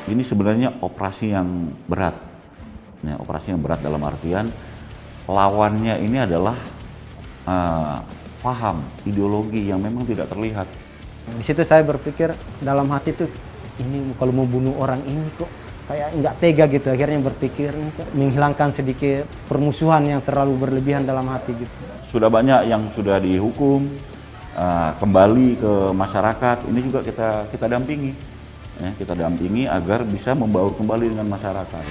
Ini sebenarnya operasi yang berat. Ya, operasi yang berat dalam artian lawannya ini adalah paham, ideologi yang memang tidak terlihat. Di situ saya berpikir dalam hati tuh, ini kalau mau bunuh orang ini kok kayak nggak tega gitu. Akhirnya berpikir menghilangkan sedikit permusuhan yang terlalu berlebihan dalam hati gitu. Sudah banyak yang sudah dihukum, kembali ke masyarakat. Ini juga kita dampingi, ya, kita dampingi agar bisa membaur kembali dengan masyarakat.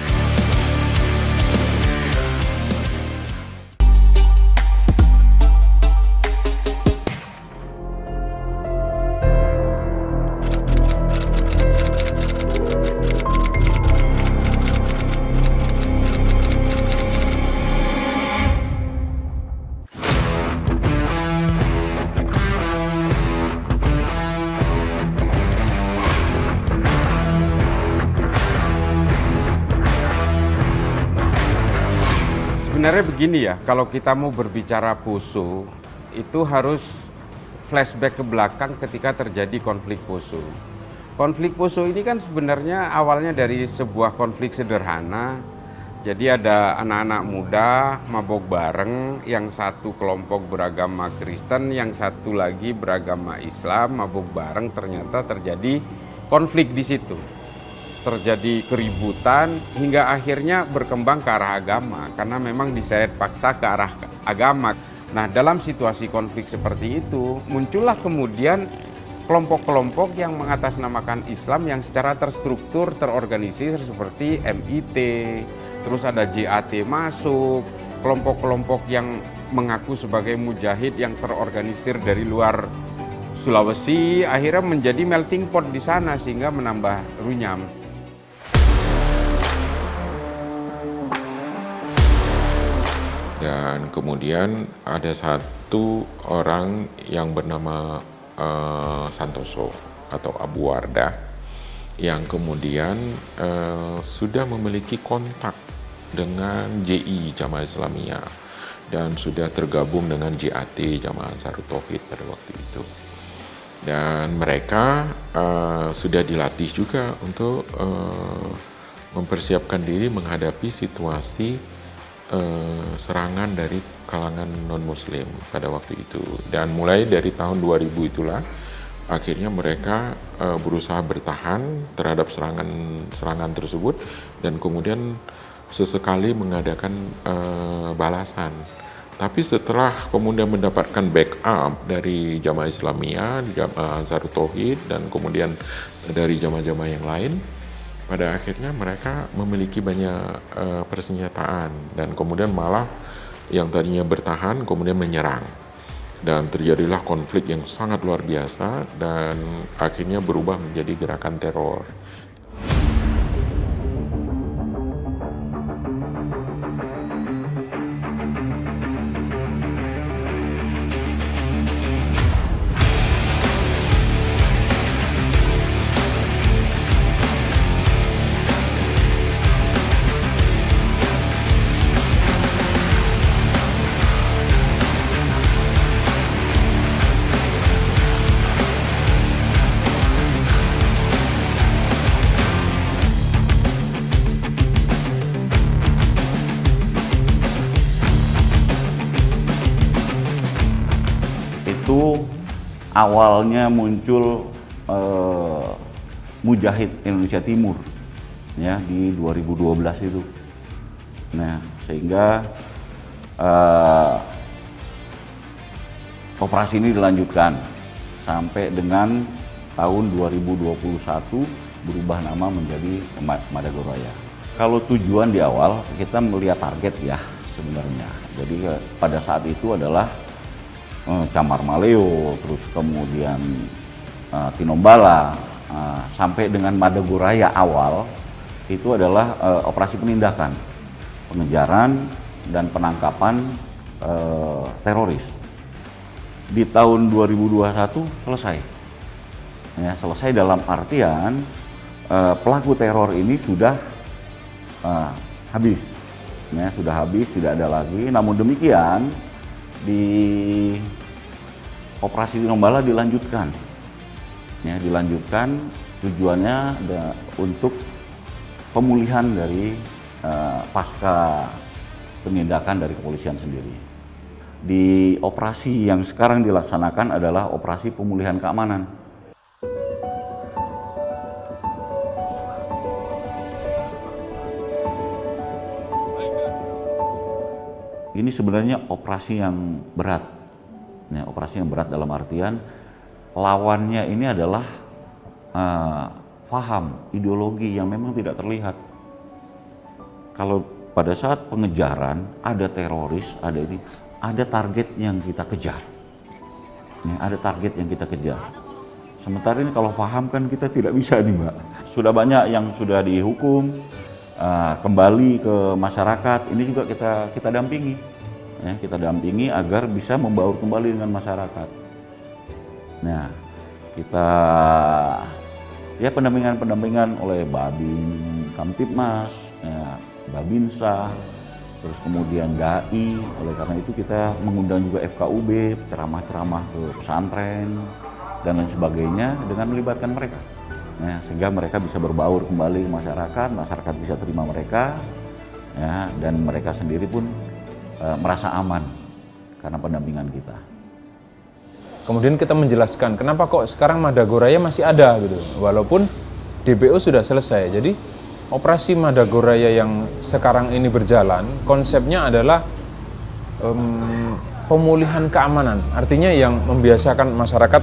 Sebenarnya begini ya, kalau kita mau berbicara Poso, itu harus flashback ke belakang ketika terjadi konflik Poso. Konflik Poso ini kan sebenarnya awalnya dari sebuah konflik sederhana. Jadi ada anak-anak muda mabok bareng, yang satu kelompok beragama Kristen, yang satu lagi beragama Islam, mabok bareng, ternyata terjadi konflik di situ. Terjadi keributan hingga akhirnya berkembang ke arah agama karena memang diseret paksa ke arah agama. Nah, dalam situasi konflik seperti itu muncullah kemudian kelompok-kelompok yang mengatasnamakan Islam yang secara terstruktur, terorganisir seperti MIT, terus ada JAT masuk, kelompok-kelompok yang mengaku sebagai mujahid yang terorganisir dari luar Sulawesi, akhirnya menjadi melting pot di sana sehingga menambah runyam. Dan kemudian ada satu orang yang bernama Santoso atau Abu Wardah yang kemudian sudah memiliki kontak dengan JI Jamaah Islamiyah dan sudah tergabung dengan JAT Jamaah Ansarut Tauhid pada waktu itu. Dan mereka sudah dilatih juga untuk mempersiapkan diri menghadapi situasi serangan dari kalangan non-muslim pada waktu itu. Dan mulai dari tahun 2000 itulah akhirnya mereka berusaha bertahan terhadap serangan tersebut dan kemudian sesekali mengadakan balasan. Tapi setelah kemudian mendapatkan backup dari Jamaah Islamiyah, Jamaah Ansarut Tauhid, dan kemudian dari jamaah-jamaah yang lain, pada akhirnya mereka memiliki banyak persenjataan dan kemudian malah yang tadinya bertahan kemudian menyerang. Dan terjadilah konflik yang sangat luar biasa dan akhirnya berubah menjadi gerakan teror. Itu awalnya muncul Mujahid Indonesia Timur ya di 2012 itu. Nah, sehingga operasi ini dilanjutkan sampai dengan tahun 2021 berubah nama menjadi Madagoraya. Kalau tujuan di awal kita melihat target ya sebenarnya. Jadi pada saat itu adalah Camar Maleo, terus kemudian Tinombala, sampai dengan Madagoraya awal itu adalah operasi penindakan, pengejaran dan penangkapan teroris. Di tahun 2021 selesai. Ya, selesai dalam artian pelaku teror ini sudah habis. Ya, sudah habis, tidak ada lagi. Namun demikian di operasi Tinombala dilanjutkan. Ya, dilanjutkan tujuannya untuk pemulihan dari pasca penindakan dari kepolisian sendiri. Di operasi yang sekarang dilaksanakan adalah operasi pemulihan keamanan. Ini sebenarnya operasi yang berat. Ya, operasi yang berat dalam artian lawannya ini adalah paham, ideologi yang memang tidak terlihat. Kalau pada saat pengejaran ada teroris, ada target yang kita kejar. Ya, ada target yang kita kejar. Sementara ini kalau paham kan kita tidak bisa nih Mbak. Sudah banyak yang sudah dihukum, kembali ke masyarakat. Ini juga kita dampingi, ya, kita dampingi agar bisa membaur kembali dengan masyarakat. Nah, kita ya pendampingan oleh Babin Kamtibmas, ya, Babinsa, terus kemudian GAI. Oleh karena itu kita mengundang juga FKUB, ceramah-ceramah ke pesantren dan lain sebagainya dengan melibatkan mereka. Ya, sehingga mereka bisa berbaur kembali ke masyarakat bisa terima mereka, ya, dan mereka sendiri pun merasa aman karena pendampingan kita. Kemudian kita menjelaskan kenapa kok sekarang Madagoraya masih ada gitu, walaupun DBO sudah selesai. Jadi operasi Madagoraya yang sekarang ini berjalan, konsepnya adalah pemulihan keamanan. Artinya yang membiasakan masyarakat,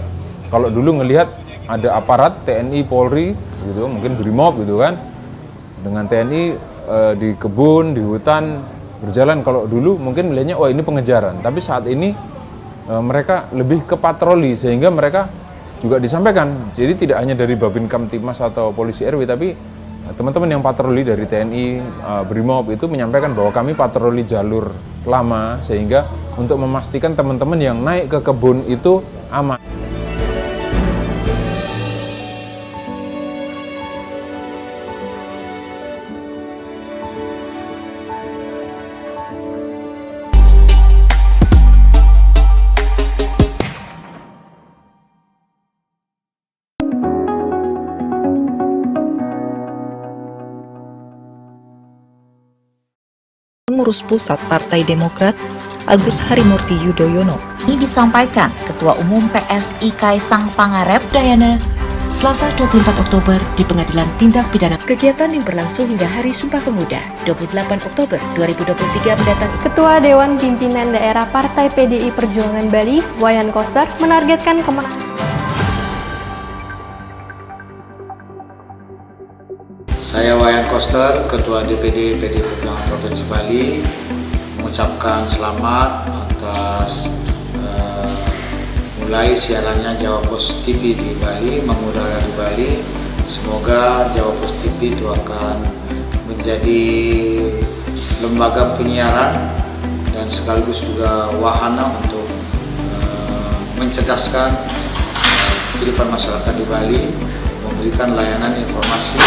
kalau dulu ngelihat ada aparat TNI, Polri, gitu, mungkin Brimob gitu kan, dengan TNI di kebun, di hutan berjalan. Kalau dulu mungkin melihatnya, oh ini pengejaran. Tapi saat ini mereka lebih ke patroli, sehingga mereka juga disampaikan. Jadi tidak hanya dari Babin Kamtibmas atau Polisi RW, tapi teman-teman yang patroli dari TNI, Brimob itu menyampaikan bahwa kami patroli jalur lama, sehingga untuk memastikan teman-teman yang naik ke kebun itu aman. Pengurus Pusat Partai Demokrat, Agus Harimurti Yudhoyono. Ini disampaikan Ketua Umum PSI Kaisang Pangarep, Dayana, Selasa 24 Oktober di Pengadilan Tindak Pidana. Kegiatan yang berlangsung hingga Hari Sumpah Pemuda, 28 Oktober 2023 mendatang. Ketua Dewan Pimpinan Daerah Partai PDI Perjuangan Bali, Wayan Koster, menargetkan kemenangan. Saya Wayan Koster, Ketua DPD PDI Perjuangan Provinsi Bali, mengucapkan selamat atas mulai siarannya Jawa Post TV di Bali, mengudara di Bali. Semoga Jawa Post TV itu akan menjadi lembaga penyiaran dan sekaligus juga wahana untuk mencerdaskan kehidupan masyarakat di Bali, memberikan layanan informasi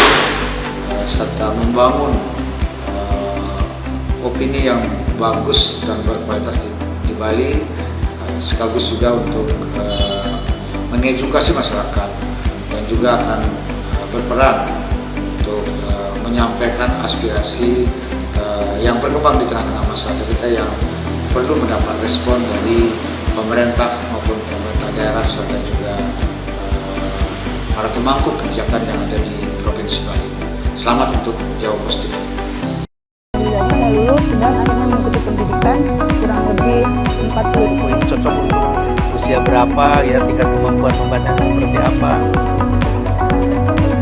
serta membangun opini yang bagus dan berkualitas di Bali, sekaligus juga untuk mengedukasi masyarakat dan juga akan berperan untuk menyampaikan aspirasi yang berkembang di tengah-tengah masyarakat kita yang perlu mendapat respon dari pemerintah maupun pemerintah daerah serta juga para pemangku kebijakan yang ada di Provinsi Bali. Selamat untuk Jawa Post TV. Lulus dan akhirnya mengikuti pendidikan kurang lebih 40. Ini cocok untuk usia berapa, ya, tingkat kemampuan membaca seperti apa.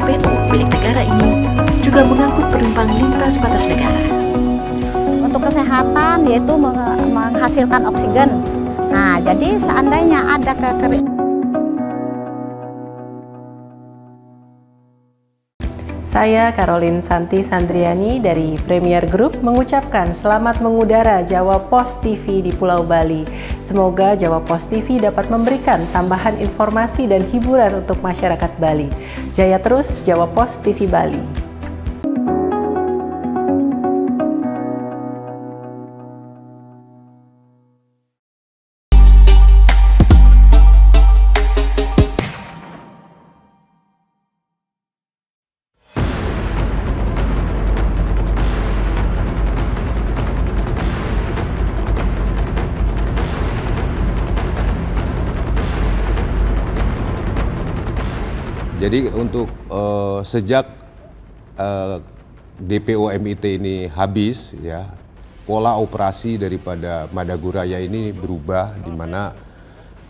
PO milik negara ini juga mengangkut penumpang lintas batas negara. Untuk kesehatan yaitu menghasilkan oksigen. Nah, jadi seandainya ada Saya Caroline Santi Sandriani dari Premier Group mengucapkan selamat mengudara Jawa Post TV di Pulau Bali. Semoga Jawa Post TV dapat memberikan tambahan informasi dan hiburan untuk masyarakat Bali. Jaya terus Jawa Post TV Bali. Jadi untuk sejak DPO MIT ini habis, ya, pola operasi daripada Madagoraya ini berubah, di mana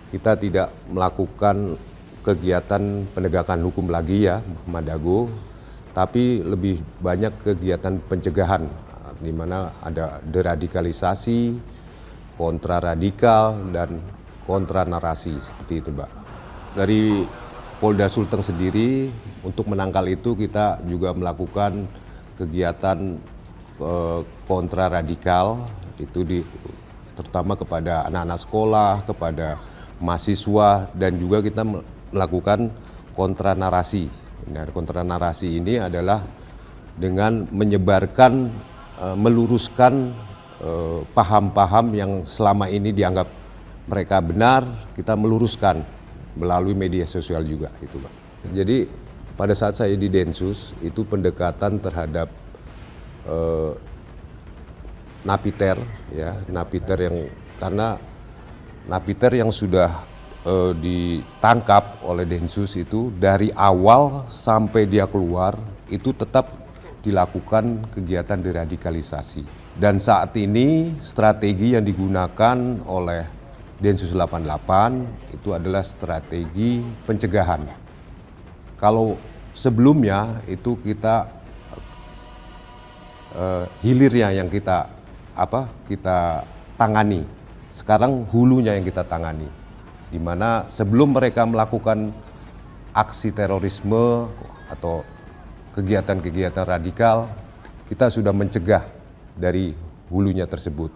kita tidak melakukan kegiatan penegakan hukum lagi, ya, Madago, tapi lebih banyak kegiatan pencegahan, di mana ada deradikalisasi, kontraradikal, dan kontranarasi, seperti itu, Mbak. Dari Polda Sulteng sendiri, untuk menangkal itu kita juga melakukan kegiatan kontraradikal, itu terutama kepada anak-anak sekolah, kepada mahasiswa, dan juga kita melakukan kontranarasi. Nah, kontranarasi ini adalah dengan menyebarkan, meluruskan paham-paham yang selama ini dianggap mereka benar, kita meluruskan melalui media sosial juga, itu, Pak. Jadi pada saat saya di Densus itu pendekatan terhadap napiter, ya, napiter yang karena napiter yang sudah ditangkap oleh Densus itu dari awal sampai dia keluar itu tetap dilakukan kegiatan deradikalisasi. Dan saat ini strategi yang digunakan oleh Densus 88 itu adalah strategi pencegahan. Kalau sebelumnya itu kita hilirnya yang kita tangani. Sekarang hulunya yang kita tangani. Di mana sebelum mereka melakukan aksi terorisme atau kegiatan-kegiatan radikal, kita sudah mencegah dari hulunya tersebut.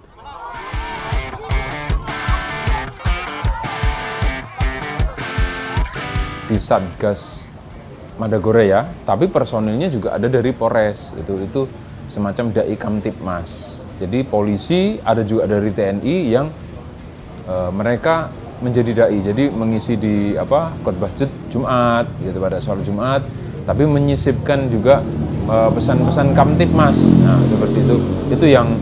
Di Satgas Madagoraya, tapi personilnya juga ada dari Polres, itu semacam Dai Kamtipmas. Jadi polisi, ada juga dari TNI yang mereka menjadi dai, jadi mengisi di khotbah Jumat, gitu, pada sholat Jumat, tapi menyisipkan juga pesan-pesan Kamtipmas. Nah, seperti itu yang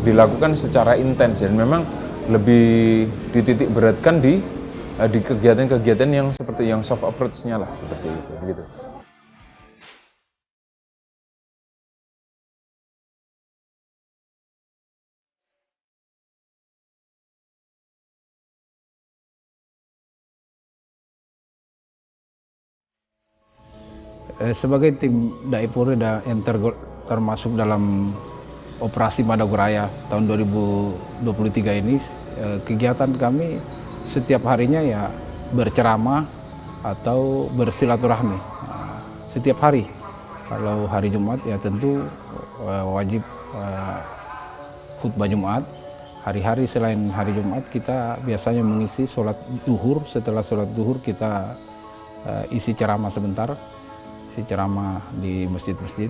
dilakukan secara intens, dan memang lebih dititik beratkan di kegiatan-kegiatan yang seperti yang soft approach-nya lah, seperti itu, begitu. Sebagai tim Dai Polri yang termasuk dalam operasi Madagoraya tahun 2023 ini, kegiatan kami setiap harinya ya berceramah atau bersilaturahmi setiap hari. Kalau hari Jumat ya tentu wajib khutbah Jumat. Hari-hari selain hari Jumat kita biasanya mengisi sholat duhur. Setelah sholat duhur kita isi ceramah sebentar, isi ceramah di masjid-masjid.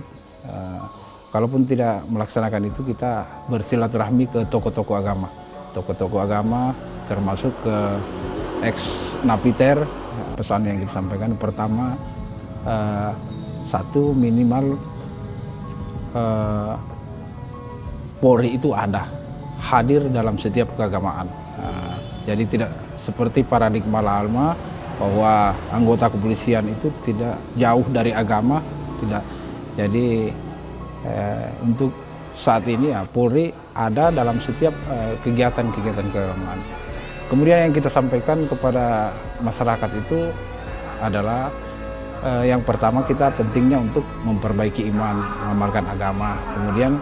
Kalaupun tidak melaksanakan itu, kita bersilaturahmi ke tokoh-tokoh agama. Tokoh-tokoh agama termasuk ke ex-napiter. Pesan yang kita sampaikan pertama, satu, minimal Polri itu hadir dalam setiap keagamaan. Jadi tidak seperti paradigma lama bahwa anggota kepolisian itu tidak jauh dari agama, tidak. Jadi untuk saat ini ya Polri ada dalam setiap kegiatan-kegiatan keagamaan. Kemudian yang kita sampaikan kepada masyarakat itu adalah yang pertama, kita pentingnya untuk memperbaiki iman, mengamalkan agama. Kemudian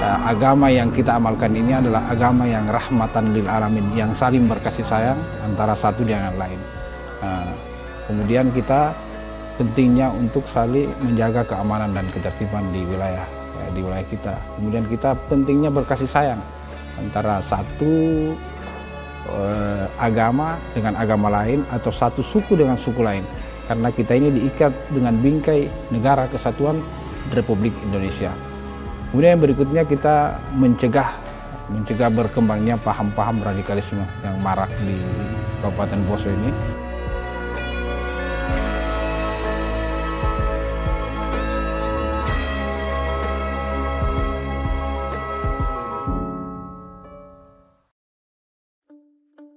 agama yang kita amalkan ini adalah agama yang rahmatan lil alamin, yang saling berkasih sayang antara satu dengan lain. Kemudian kita pentingnya untuk saling menjaga keamanan dan ketertiban di wilayah kita. Kemudian kita pentingnya berkasih sayang antara satu agama dengan agama lain atau satu suku dengan suku lain, karena kita ini diikat dengan bingkai Negara Kesatuan Republik Indonesia. Kemudian yang berikutnya kita mencegah berkembangnya paham-paham radikalisme yang marak di Kabupaten Poso ini.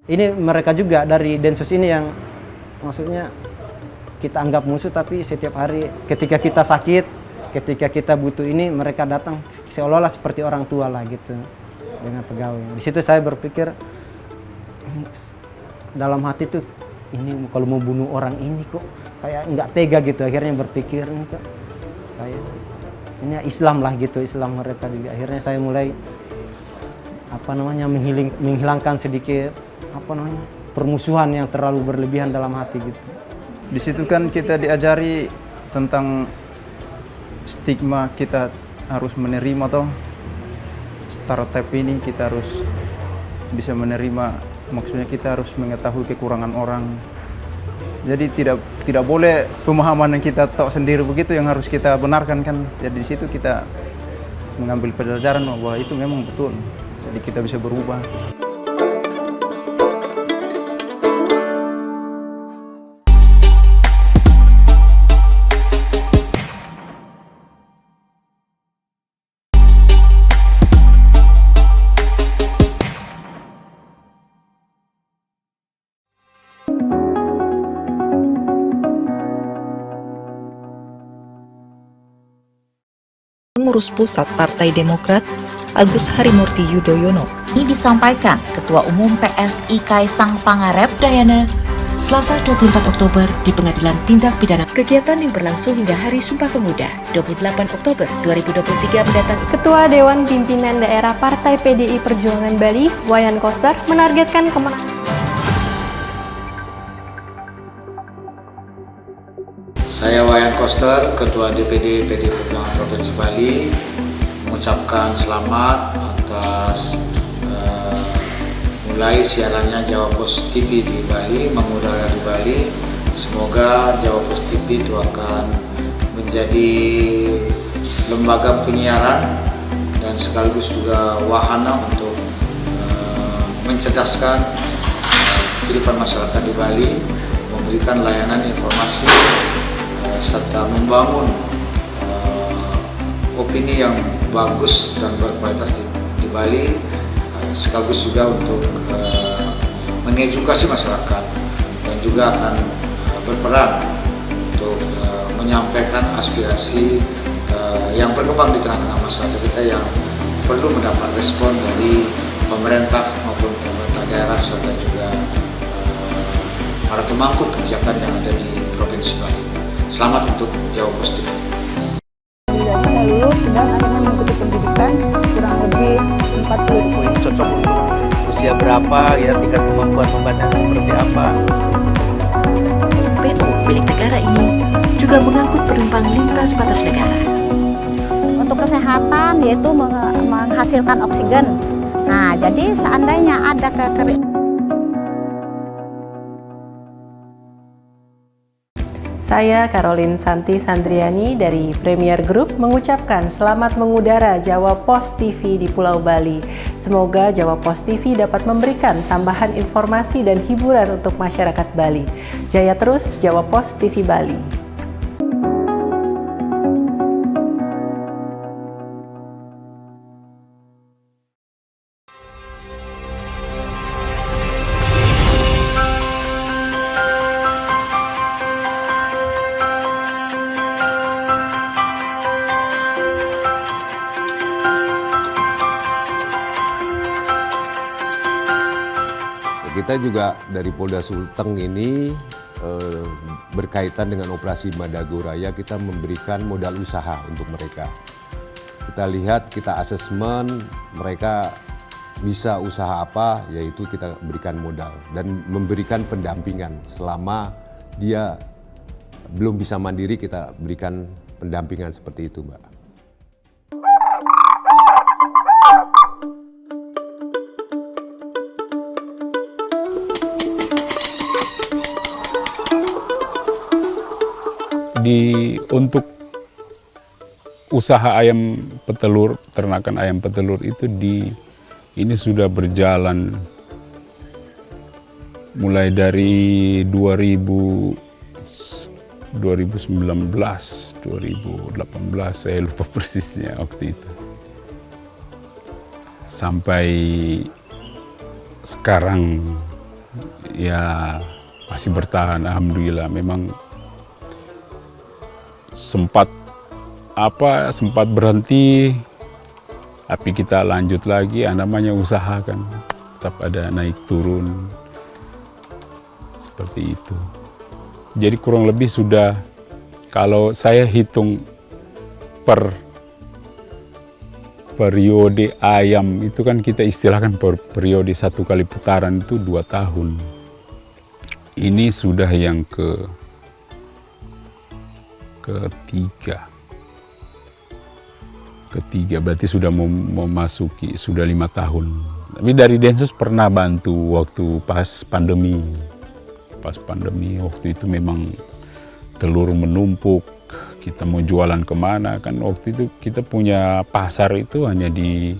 Ini mereka juga dari Densus ini yang maksudnya kita anggap musuh, tapi setiap hari ketika kita sakit, ketika kita butuh ini, mereka datang seolah-olah seperti orang tua lah gitu dengan pegawai. Di situ saya berpikir dalam hati tuh, ini kalau mau bunuh orang ini kok kayak nggak tega gitu. Akhirnya berpikir ini kok kayak ini Islam lah gitu, Islam mereka juga. Akhirnya saya mulai menghilangkan sedikit permusuhan yang terlalu berlebihan dalam hati gitu. Di situ kan kita diajari tentang stigma, kita harus menerima toh stereotip ini, kita harus bisa menerima, maksudnya kita harus mengetahui kekurangan orang. Jadi tidak boleh pemahaman yang kita tahu sendiri begitu yang harus kita benarkan kan. Jadi di situ kita mengambil pelajaran bahwa itu memang betul. Jadi kita bisa berubah. Pengurus Pusat Partai Demokrat, Agus Harimurti Yudhoyono. Ini disampaikan Ketua Umum PSI Kaisang Pangarep, Dayana, Selasa 24 Oktober di Pengadilan Tindak Pidana. Kegiatan yang berlangsung hingga Hari Sumpah Pemuda 28 Oktober 2023 mendatang. Ketua Dewan Pimpinan Daerah Partai PDI Perjuangan Bali, Wayan Koster, menargetkan kemenangan. Saya Wayan Koster, Ketua DPD PDI Perjuangan Provinsi Bali, mengucapkan selamat atas mulai siarannya Jawa Post TV di Bali, mengudara di Bali. Semoga Jawa Post TV itu akan menjadi lembaga penyiaran dan sekaligus juga wahana untuk mencerdaskan kehidupan masyarakat di Bali, memberikan layanan informasi serta membangun opini yang bagus dan berkualitas di Bali, sekaligus juga untuk mengedukasi masyarakat dan juga akan berperan untuk menyampaikan aspirasi yang berkembang di tengah-tengah masyarakat kita yang perlu mendapat respon dari pemerintah maupun pemerintah daerah serta juga para pemangku kebijakan yang ada di Provinsi Bali. Selamat untuk Jawa Post TV. Jadi lulus dan akhirnya mengikuti pendidikan kurang lebih 40. Buku ini cocok untuk usia berapa, ya tingkat kemampuan membaca seperti apa. PO milik negara ini juga mengangkut penumpang lintas batas negara. Untuk kesehatan yaitu menghasilkan oksigen. Nah, jadi seandainya ada Saya Caroline Santi Sandriani dari Premier Group mengucapkan selamat mengudara Jawa Post TV di Pulau Bali. Semoga Jawa Post TV dapat memberikan tambahan informasi dan hiburan untuk masyarakat Bali. Jaya terus Jawa Post TV Bali. Kita juga dari Polda Sulteng ini berkaitan dengan operasi Madagoraya, kita memberikan modal usaha untuk mereka. Kita lihat, kita asesmen mereka bisa usaha apa, yaitu kita berikan modal dan memberikan pendampingan. Selama dia belum bisa mandiri, kita berikan pendampingan seperti itu, Mbak. Untuk usaha ayam petelur, ternakan ayam petelur itu ini sudah berjalan mulai dari 2019, 2018, saya lupa persisnya waktu itu. Sampai sekarang ya masih bertahan, alhamdulillah. Memang sempat berhenti, tapi kita lanjut lagi. Namanya usaha kan, tetap ada naik turun seperti itu. Jadi kurang lebih sudah, kalau saya hitung per periode ayam itu kan kita istilahkan per periode 1 kali putaran itu 2 tahun. Ini sudah yang ketiga, berarti sudah memasuki sudah 5 tahun. Tapi dari Densus pernah bantu waktu pas pandemi. Pas pandemi waktu itu memang telur menumpuk, kita mau jualan kemana kan, waktu itu kita punya pasar itu hanya di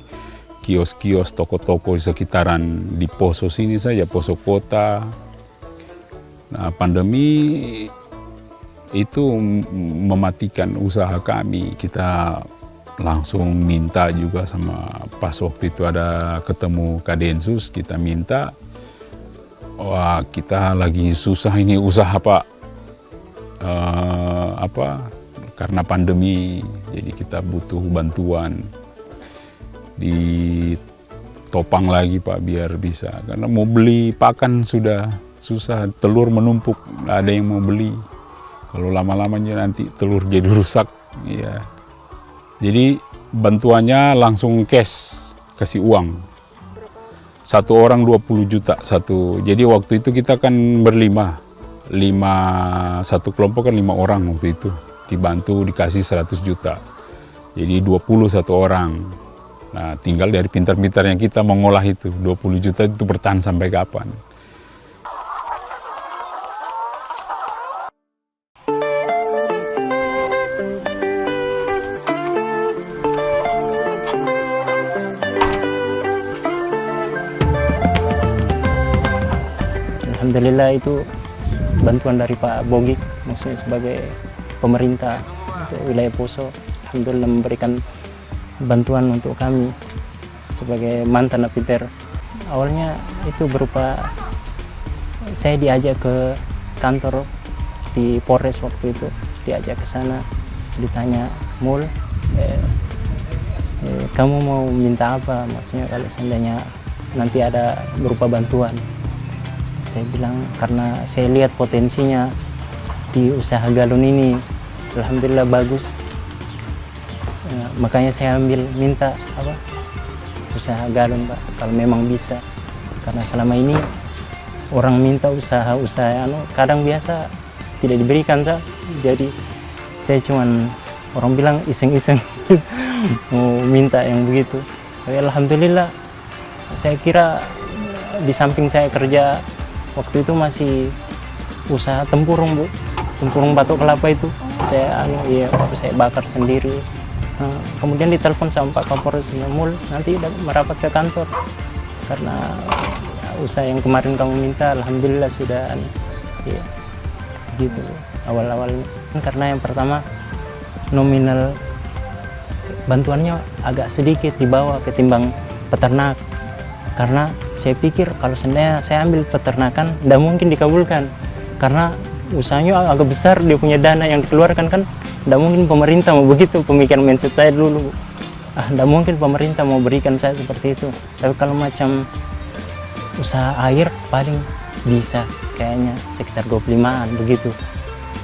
kios-kios, toko-toko di sekitaran di Poso sini saja, Poso Kota. Nah, pandemi itu mematikan usaha kami. Kita langsung minta juga sama, pas waktu itu ada ketemu Kadensus, kita minta, wah kita lagi susah ini usaha Pak, karena pandemi, jadi kita butuh bantuan ditopang lagi Pak biar bisa, karena mau beli pakan sudah susah, telur menumpuk, nggak ada yang mau beli. Kalau lama-lamanya nanti telur jadi rusak, ya. Jadi bantuannya langsung cash, kasih uang. Satu orang 20 juta satu. Jadi waktu itu kita kan berlima, satu kelompok kan 5 orang waktu itu. Dibantu dikasih 100 juta. Jadi 20 satu orang. Nah, tinggal dari pintar-pintarnya kita mengolah itu. 20 juta itu bertahan sampai kapan. Alhamdulillah itu bantuan dari Pak Bogi, maksudnya sebagai pemerintah untuk wilayah Poso. Alhamdulillah memberikan bantuan untuk kami sebagai mantan napiter. Awalnya itu berupa saya diajak ke kantor di Polres waktu itu, diajak ke sana, ditanya, "Mul, kamu mau minta apa? Maksudnya kalau seandainya nanti ada berupa bantuan." Saya bilang karena saya lihat potensinya di usaha galon ini, alhamdulillah bagus. Makanya saya minta usaha galon Pak, kalau memang bisa. Karena selama ini orang minta usaha kadang biasa tidak diberikan tak. Jadi saya cuman, orang bilang iseng-iseng mau minta yang begitu. Tapi alhamdulillah, saya kira di samping saya kerja waktu itu masih usaha tempurung Bu, tempurung batok kelapa itu saya saya bakar sendiri. Kemudian ditelepon sama Pak Kapolres, "Mul, nanti merapat ke kantor karena usaha yang kemarin kamu minta alhamdulillah sudah gitu awal-awalnya." Karena yang pertama nominal bantuannya agak sedikit di bawah ketimbang peternak. Karena saya pikir kalau seandainya saya ambil peternakan, tidak mungkin dikabulkan. Karena usahanya agak besar, dia punya dana yang dikeluarkan kan, tidak mungkin pemerintah mau begitu, pemikiran mindset saya dulu. Tidak mungkin pemerintah mau berikan saya seperti itu. Tapi kalau macam usaha air paling bisa kayaknya sekitar 25-an begitu.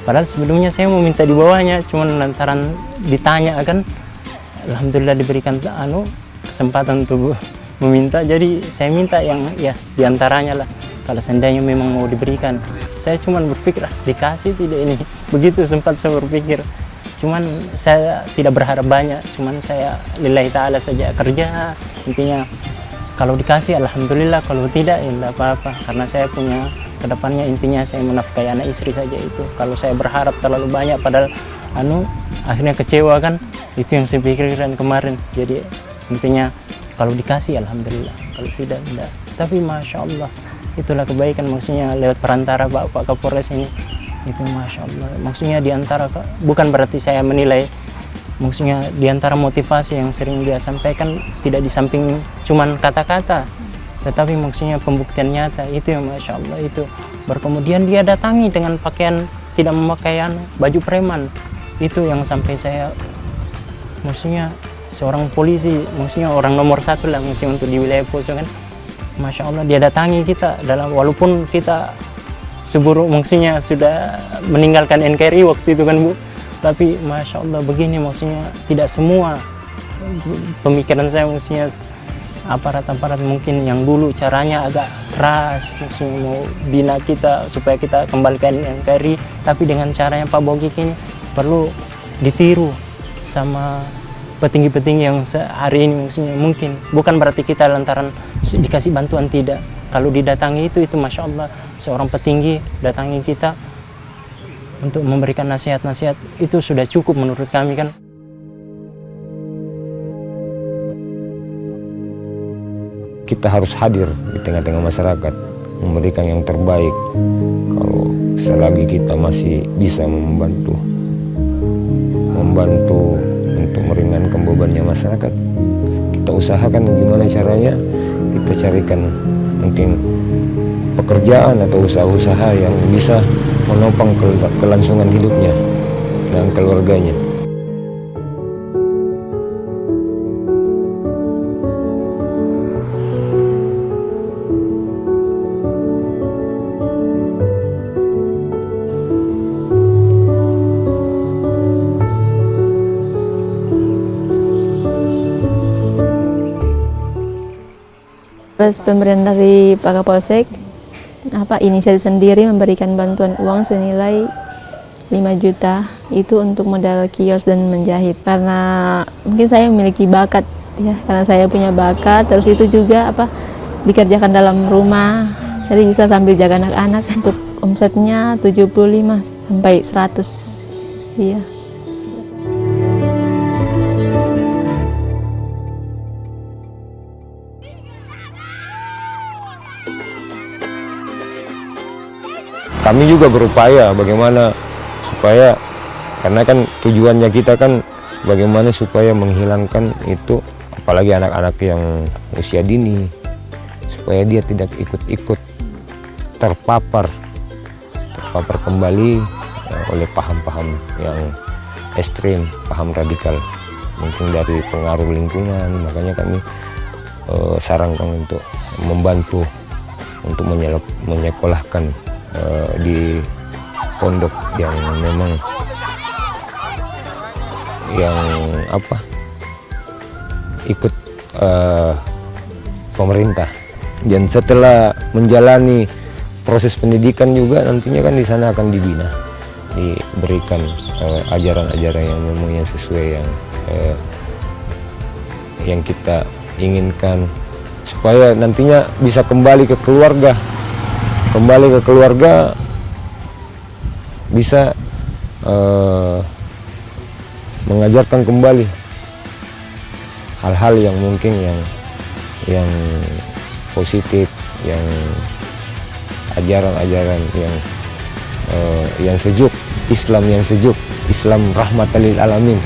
Padahal sebelumnya saya mau minta di bawahnya, cuman lantaran ditanya kan, alhamdulillah diberikan kesempatan untuk meminta, jadi saya minta yang diantaranya lah. Kalau seandainya memang mau diberikan, saya cuma berpikir dikasih tidak ini, begitu sempat saya berpikir. Cuman saya tidak berharap banyak, cuman saya lillahi ta'ala saja kerja. Intinya kalau dikasih alhamdulillah, kalau tidak ya tidak apa-apa. Karena saya punya kedepannya, intinya saya menafkahi anak istri saja itu. Kalau saya berharap terlalu banyak padahal akhirnya kecewa kan, itu yang saya pikirkan kemarin. Jadi intinya kalau dikasih alhamdulillah, kalau tidak tidak. Tapi masya Allah, itulah kebaikan maksudnya lewat perantara Pak Kapolres ini. Itu masya Allah. Maksudnya diantara, bukan berarti saya menilai, maksudnya diantara motivasi yang sering dia sampaikan tidak di samping cuman kata-kata, tetapi maksudnya pembuktian nyata itu yang masya Allah itu. Kemudian dia datangi dengan pakaian tidak memakai baju preman. Itu yang sampai saya, maksudnya seorang polisi, maksudnya orang nomor 1 lah maksudnya untuk di wilayah Poso kan. Masya Allah dia datangi kita walaupun kita seburuk maksudnya sudah meninggalkan NKRI waktu itu kan Bu, tapi Masya Allah begini maksudnya tidak semua pemikiran saya maksudnya aparat-aparat mungkin yang dulu caranya agak keras maksudnya mau bina kita supaya kita kembalikan NKRI, tapi dengan caranya Pak Bogik ini perlu ditiru sama petinggi-petinggi yang hari ini maksudnya. Mungkin bukan berarti kita lantaran dikasih bantuan, tidak. Kalau didatangi itu Masya Allah seorang petinggi datangi kita untuk memberikan nasihat-nasihat, itu sudah cukup menurut kami kan. Kita harus hadir di tengah-tengah masyarakat, memberikan yang terbaik. Kalau selagi kita masih bisa membantu untuk meringankan bebannya masyarakat, kita usahakan gimana caranya, kita carikan mungkin pekerjaan atau usaha-usaha yang bisa menopang kelangsungan hidupnya dan keluarganya. Terus pemberian dari Pak Kapolsek inisiatif sendiri memberikan bantuan uang senilai 5 juta itu untuk modal kios dan menjahit, karena mungkin saya memiliki bakat ya, karena saya punya bakat, terus itu juga dikerjakan dalam rumah, jadi bisa sambil jaga anak-anak. Untuk omsetnya 75 sampai 100 iya. Kami juga berupaya bagaimana supaya, karena kan tujuannya kita kan bagaimana supaya menghilangkan itu, apalagi anak-anak yang usia dini, supaya dia tidak ikut-ikut terpapar kembali oleh paham-paham yang ekstrim, paham radikal, mungkin dari pengaruh lingkungan. Makanya kami sarankan untuk membantu untuk menyekolahkan di pondok yang memang ikut pemerintah, dan setelah menjalani proses pendidikan juga nantinya kan di sana akan diberikan ajaran-ajaran yang memang sesuai yang kita inginkan, supaya nantinya bisa kembali ke keluarga, bisa mengajarkan kembali hal-hal yang mungkin yang positif, yang ajaran-ajaran yang sejuk, Islam yang sejuk, Islam rahmatan lil alamin.